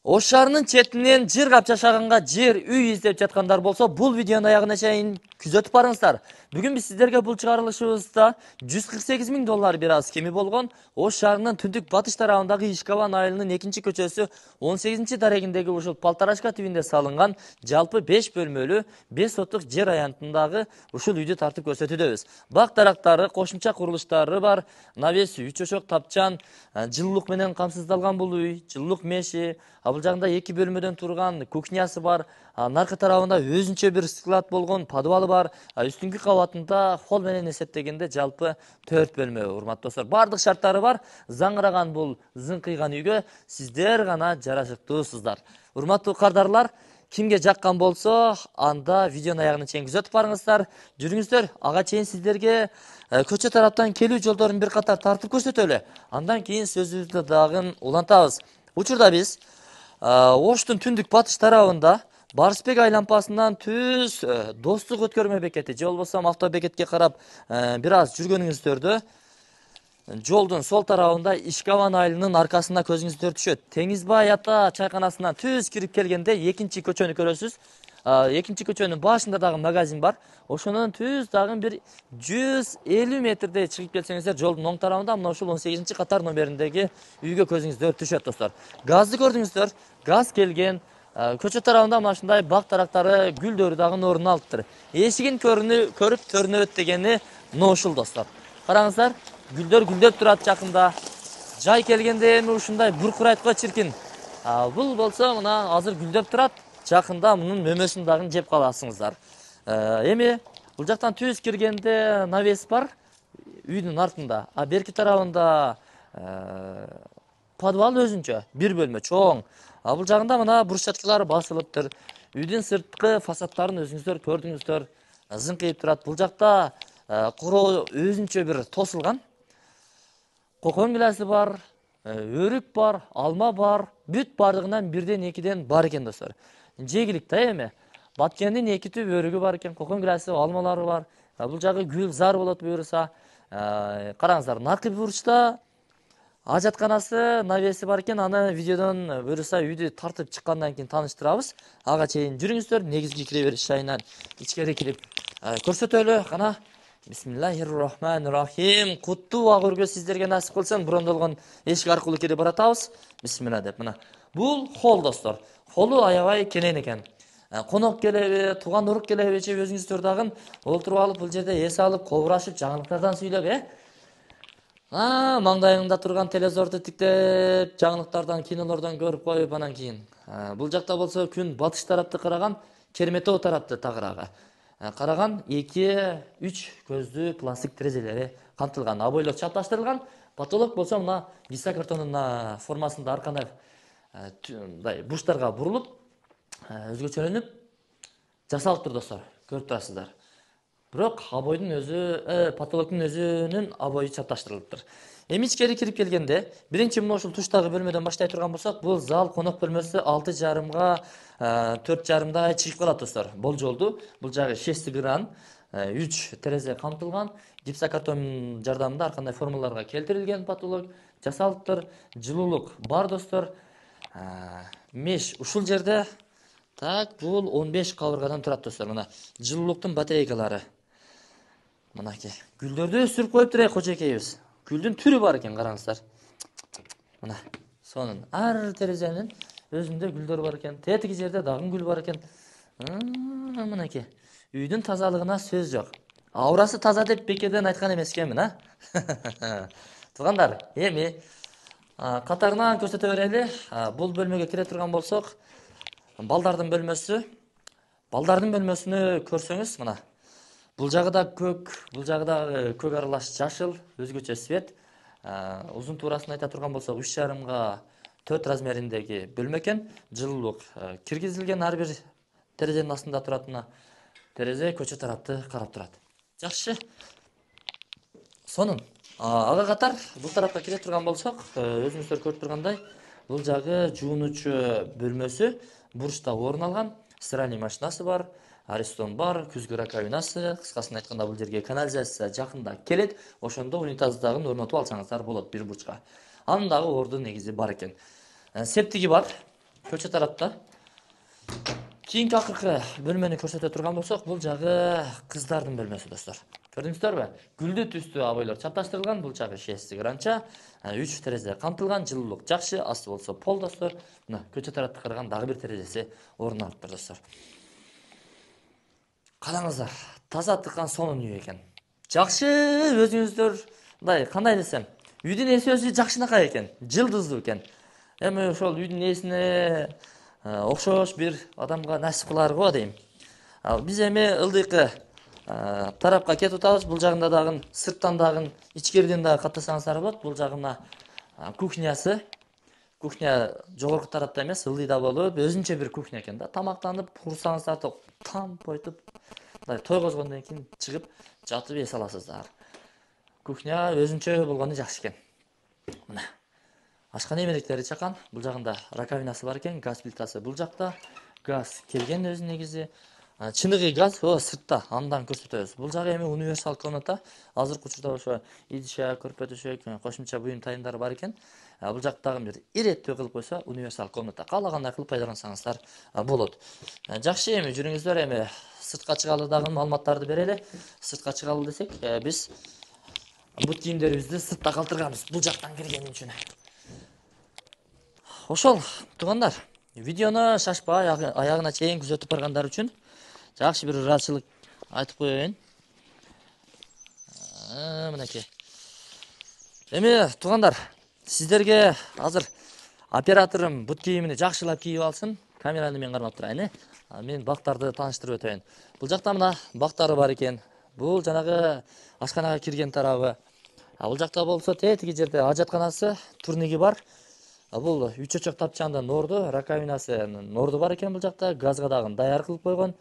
Ош шаарынын четинен жер кап жашаганга жер үй издеп жаткандар болсо, бул видеонун аягына чейин күзөтүп барыңыздар. Бүгүн биз сиздерге бул чыгарылышыбызда $148,000 бир аз кеми болгон Ош шаарынын түндүк батыш тарабындагы Ишкаван айылынын 2-көчөсү 18-дарегиндеги ушул Палтарашка түбүндө салынган жалпы 5 бөлмөлүү 5 соттук жер аянтындагы ушул үйдү тартып көрсөтүүдөбүз. Бак дарактары, кошумча курулуштары бар, навес, 3 ошок, тапчан, жылуулук менен камсыздалган бул үй, жылуулук меши, бул жагында 2 бөлмөдөн турган кухнясы бар, наркы тарабында өзүнчө бир склад болгон, подвалы бар, үстүңкү кабатында холл менен эсептегенде жалпы 4 бөлмө. Урматтуу достор, бардык шарттары бар. Заңыраган бул зыңкыйган үйгө сиздер гана жарашыктуусуздар. Урматтуу кардарлар, кимге жаккан болсо, анда видеонун аягына чейин күзөтүп барыңыздар. Жүрүңүздөр, ага чейин сиздерге көчө тараптан келүү жолдорун бир катар тартып көрсөтөлү. Андан кийин сөзүбүздү дагы улантабыз. Учурда биз Оштун түндүк батыш тарабында Барысбек айлампасынан түз достук өткөрмө бекети же болбосо автобекетке карап бир аз жүргөнүңүздөрдө жолдун сол тарабында Ишкаван айылынын аркасына көзүңүздөр түшөт. Теңизбай ата чайканасынан түз кирип келгенде 2-көчөнү көрөсүз. 2-көчөнүн башында дагы магазин бар. Ошонун түз дагы бир 150 метрдей чыгып келсеңиздер, жолдун оң тарабында мына ушул 18-катар номериндеги үйгө көзүңүздөр түшөт достор. Газды көрдүңүздөр, газ келген. Көчө тарабында мына ушундай бак дарактары, гүлдөрү дагы орун алыптыр. Эшигин көрүп төрүнөбөт дегени мына ушул достор. Караңыздар, гүлдөр гүлдөп турат жакында. Жай келгенде эми ушундай буркурайт го чиркин. Бул болсо мына азыр гүлдөп турат. Жакында мунун мөмөсүн дагы жеп каласыңыздар. Эми бул жактан түз киргенде навес бар үйдүн артында. Берки тарабында подвал өзүнчө, бир бөлмө чоң. Бул жагында мына брусчаткалар басылыптыр. Үйдүн сырткы фасадтарын өзүңүздөр көрдүңүздөр. Зыңкыйып турат. Бул жакта короо өзүнчө бир тосулган. Кокон гиласы бар, өрүк бар, алма бар. Бүт бардыгынан бирден экиден бар экен достор. Жегилик да эми. Баткендин 2 түп өрүгү бар экен, кокон гиласы, алмалары бар. Бул жагы гүл зар болот буюрса. Караңыздар, наркы бурчта ажатканасы, навеси бар экен. Аны видеодон буюрса үйдү тартып чыккандан кийин тааныштырабыз. Ага чейин жүрүңүздөр, негизги кире бериш жайынан ичкери кирип көрсөтөлү. Кана Бисмиллахир-рахманир-рахим. Куттуу бак өргө сиздерге насип кылсын. Брондолгон эшик аркылуу кирип баратабыз. Бисмилла деп мына. Бул холл достор. Холлу аябай кенен экен. Конок келеби, туган урук келеби, же өзүңүздөр дагы олтуруп алып бул жерде эс алып, кобурашып, жаңылыктардан сүйлөп, маңдайыңда турган телевизорду тиктеп, жаңылыктардан, кинолордон көрүп коюп, анан кийин. Бул жакта болсо күн батыш тарапты караган, Керметоо тарапты тагыраагы караган 2-3 көздүү пластик терезелери камтылган. Бойлор чапташтырылган. Потолок болсо мына гиса картонунун формасында аркана мындай буштарга бурулуп, өзгөчөлөнүп жасалыптыр достор. Көрүп турасыздар. Бирок абойдун өзү, потолоктун өзүнүн абою чапташтырылыптыр. Эми ичкери кирип келгенде, биринчи мына ушул туштагы бөлмөдөн баштай турган болсок, бул зал конок бөлмөсү 6,5 4,5 чыгып калат достор. Болжолду. Бул жагы шести кран, 3 терезе камтылган, гипсокартон жардамында ар кандай формаларга келтирилген потолок жасалыптыр. Жылуулук бар достор. Меш ушул жерде. Так, бул 15 кабыргадан турат достор. Мына жылуулуктун батарейкалары. Мынакей. Гүлдөрдү өстүрүп коюптур кожойкейибиз. Гүлдүн түрү бар экен, караңыздар. Мына сонун ар терезенин өзүндө гүлдөр бар экен. Тетиги жерде дагы гүл бар экен. Мынакей. Үйдүн тазалыгына сөз жок. Аурасы таза деп бекерден айткан эмес экенмин, Туугандар, эми катарынан көрсөтө берели. Бул бөлмөгө кире турган болсок, балдардын бөлмөсү. Балдардын бөлмөсүнө көрсөңүз, мына. Бул жагы да көк, бул жагы да көк аралаш жашыл, өзгөчө свет. Узун туурасын айта турган болсок, 3,5 4 размериндеги бөлмө экен. Жылуулук киргизилген, ар бир терезенин астында турат мына. Терезе көчө тарапты карап турат. Жакшы. Сонун. Ага катар бул тарапка кире турган болсок, өзүңүздөр көрүп тургандай, бул жагы жуунучу бөлмөсү бурчта орун алган. Стиральный машинасы бар. Аристон бар, күзгү раковинасы, кыскасын айтканда бул жерге канализация жакында келет. Ошондо унитаздагы орнотуп алсаңыздар болот бир бурчка. Анын дагы орду негизи бар экен. Септиги бар. көчө тарапта. Кийинки акыркы бөлмөнү көрсөтө турган болсок, бул жагы кыздардын бөлмөсү достор. Көрдүңүздөрбү? Гүлдүү түстүү обойлор чапташтырылган, бул жагы шесть гранча, 3 терезе камтылган, жылуулук жакшы, асты болсо пол достор. Мына көчө тарапты караган дагы бир терезеси орун алыптыр достор. Караңыздар, таза тыккан сонун үй экен. Жакшы, өзүңүздөр мындай кандай десем, үйдүн эси өзү жакшынакай экен, жылдыздуу экен. Эми ошол үйдүн ээсине окшош бир адамга насип кылар го дейм. Биз эми ылдыйкы тарапка кетип атабыз. Бул жагында дагы сырттан дагы ичкериден дагы каттасаңыздар болот. Бул жагына кухнясы. Кухня жогорку тарапта эмес, ылдыйда болуп, өзүнчө бир кухня экен да. Тамактанып, курсаңыздар да там пойтуп, мындай той козгондон кийин чыгып жатып эс аласыздар. Кухня өзүнчө болгону жакшы экен. Мына ашкана эмелектери чакан. Бул жагында раковинасы бар экен, газ плитасы бул жакта. Газ келген өзү негизи. Чыныгы газ сыртта, андан көрсөтөбүз. Бул жагы эми универсал комната. Азыркы учурда ошо идише, көрпө төшөк, кошумча буюм тайымдары бар экен. Бул жактагы бир иреттүү кылып койсо, универсал комната. Каалагандай кылып пайдалансаңыздар болот. Жакшы, эми жүрүңүздөр, эми сыртка чыгалы дагы маалыматтарды берели. Сыртка чыгалы десек, биз бут кийимдерибизди сыртта калтырганбыз бул жактан кирген үчүн. Ошол, туугандар, видеону шашпай аягына чейин күзөтүп баргандар үчүн жакшы бир ыраазычылык айтып коеюн. Мынакей. Эми, туугандар, сиздерге азыр операторум бут кийимини жакшылап кийип алсын. Камераны мен кармап турайын, мен бактарды тааныштырып өтөйүн. Бул жакта мына бактары бар экен. Бул жанагы ашканага кирген тарабы. Бул жакта болсо тетиги жерде ажатканасы, турниги бар. Бул 3 чочок тапчанды норду, раковинасы норду бар экен бул жакта. Газга дагы даяр кылып койгон.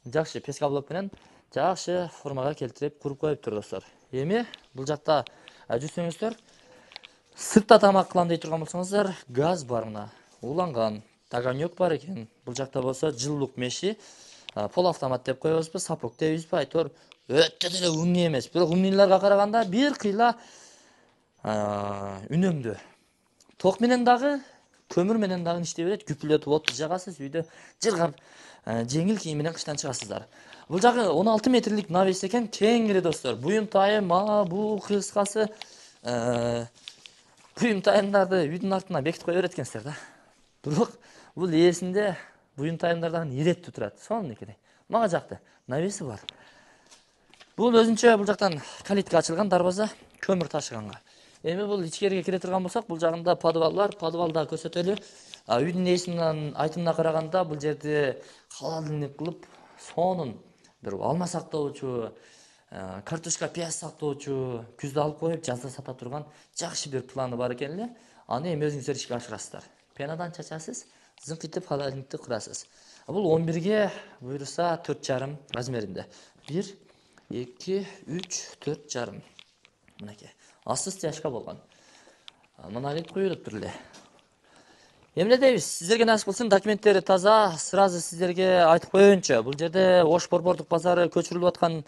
Жакшы пескаблок менен жакшы формага келтирип куруп коюптур достор. Эми бул жакта жүрсөңүздөр, сыртта тамак кылам дей турган болсоңуздар, газ бар мына. Уланган таганёк бар экен. Бул жакта болсо жылуулук меши, пол автомат деп коебузбу, сапок дейбизби, айтор өтө деле умный эмес. Бирок умныйларга караганда бир кыйла үнөмдүү. Ток менен дагы, көмүр менен дагы иштей берет, күпүлөтүп оту жагасыз, үйдө жыргап, жеңил кийим менен кыштан чыгасыздар. Бул жагы 16 метрлик навес экен, кеңири достор. Буюм тайым, бул кыскасы, буюм тайымдарды үйдүн артына бекитип кое берет экенсиздер да. Бирок бул ээсинде буюм тайымдар дагы иреттүү турат. Сонун экен. Мага жакты. Навеси бар. Бул өзүнчө бул жактан калитка ачылган дарбаза, көмүр ташыганга. Эми бул ичкериге кире турган болсок, бул жагында подвал бар, подвалда көрсөтөлү. Үйдүн ээсинин айтымына караганда бул жерде холодильник кылып, сонун бир алма сактоочу, картошка, пияз сактоочу, күздө алып коюп, жазда сата турган жакшы бир планы бар экен эле. Аны эми өзүңүздөр ишке ашырасыздар. Пенадан чачасыз, зыңкытып холодильникти курасыз. Бул 11ге буйруса 4,5 размеринде. 1, 2, 3, 4,5. Мынакей. Асты стяжка болгон. Монолит коюлуптур эле. Эмне дейбиз? Сиздерге насип кылсын, документтери таза, сразу сиздерге айтып коеюнчу. Бул жерде Ош борбордук базары көчүрүлүп аткан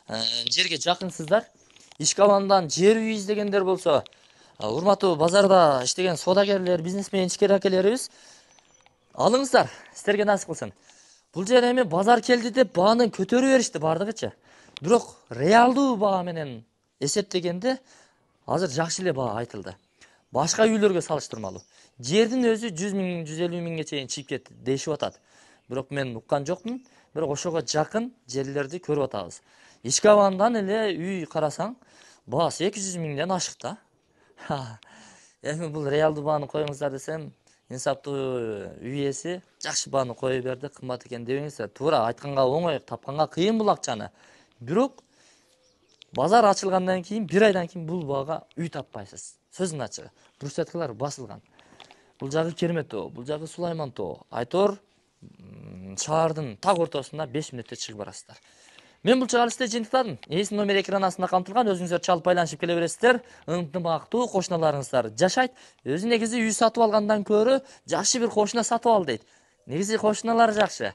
жерге жакынсыздар. Ишке алгандан жер үй издегендер болсо, урматтуу базарда иштеген соодагерлер, бизнесмен, ишкер акелерибиз, алыңыздар, сиздерге насип кылсын. Бул жер эми базар келди деп бааны көтөрүп беришти бардыгычы. Бирок реалдуу баа менен эсептегенде азыр жакшы эле баа айтылды. Башка үйлөргө салыштырмалуу. Жердин өзү 100 миң, 150 миңге чейин чыгып кетти дешип атат. Бирок мен уккан жокмун. Бирок ошого жакын жерлерди көрүп атабыз. Ишке алгандан эле үй карасаң, баасы 200 миңден ашык да. Эми бул реалдуу бааны коюңуздар десем, инсаптуу үй ээси жакшы бааны кое берди, кымбат экен дебеңиздер. Туура айтканга оңой, тапканга кыйын бул акчаны. Бирок базар ачылгандан кийин, 1 айдан кийин бул баага үй таппайсыз. Сөздүн ачыгы. Брусчаткалар басылган. Бул жагы Кермет тоо, бул жагы Сулайман тоо. Айтор шаардын так ортосунда 5 мүнөттө чыгып барасыздар. Мен бул чыгарылышты жыйынтыктадым. Ээсинин номери экран астында камтылган, өзүңүздөр чалып байланышып келе бересиздер. Ынтымактуу кошуналарыңыздар жашайт. Өзү негизи үй сатып алгандан көрө жакшы бир кошуна сатып ал дейт. Негизи кошуналар жакшы.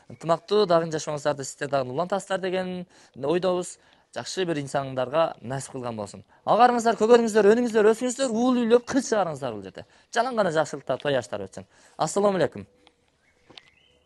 Ынтымактуу дагы жашооңуздарды сиздер дагы улантасыздар деген ойдобуз. жакшы бир инсандарга насип кылган болсун. Агарыңыздар көгөрүңүздөр, өнүңүздөр, өсүңүздөр, уул үйлөп кыз чыгарыңыздар бул жерде. Жалаң гана жакшылыкта той аштар өтсүн. Ассаламу алейкум.